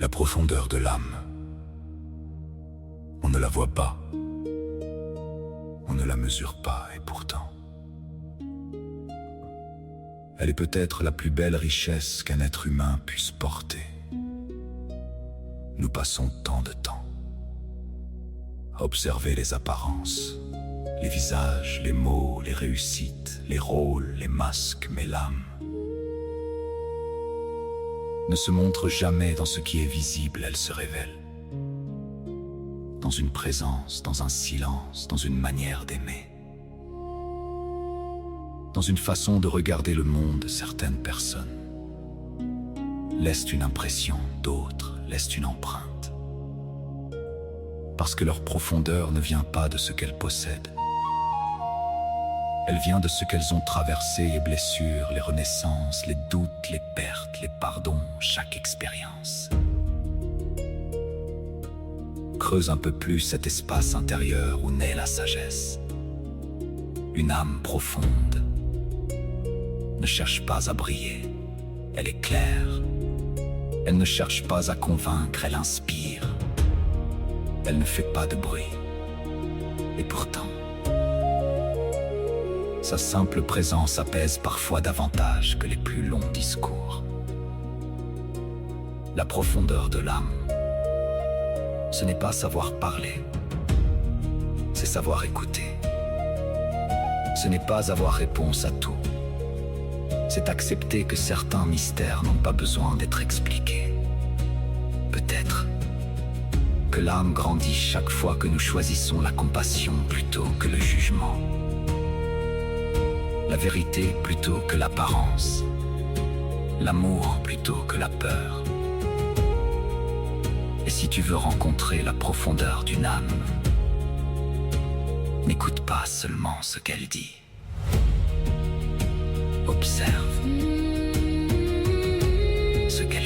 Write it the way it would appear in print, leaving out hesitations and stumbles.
La profondeur de l'âme. On ne la voit pas. On ne la mesure pas, et pourtant. Elle est peut-être la plus belle richesse qu'un être humain puisse porter. Nous passons tant de temps à observer les apparences, les visages, les mots, les réussites, les rôles, les masques, mais l'âme ne se montre jamais dans ce qui est visible, elle se révèle. Dans une présence, dans un silence, dans une manière d'aimer. Dans une façon de regarder le monde, certaines personnes laissent une impression, d'autres laissent une empreinte. Parce que leur profondeur ne vient pas de ce qu'elles possèdent. Elle vient de ce qu'elles ont traversé, les blessures, les renaissances, les doutes, les pertes, les pardons, chaque expérience. Creuse un peu plus cet espace intérieur où naît la sagesse. Une âme profonde ne cherche pas à briller, elle est claire. Elle ne cherche pas à convaincre, elle inspire. Elle ne fait pas de bruit. Et pourtant, sa simple présence apaise parfois davantage que les plus longs discours. La profondeur de l'âme, ce n'est pas savoir parler, c'est savoir écouter. Ce n'est pas avoir réponse à tout, c'est accepter que certains mystères n'ont pas besoin d'être expliqués. Peut-être que l'âme grandit chaque fois que nous choisissons la compassion plutôt que le jugement. La vérité plutôt que l'apparence, l'amour plutôt que la peur. Et si tu veux rencontrer la profondeur d'une âme, n'écoute pas seulement ce qu'elle dit. Observe ce qu'elle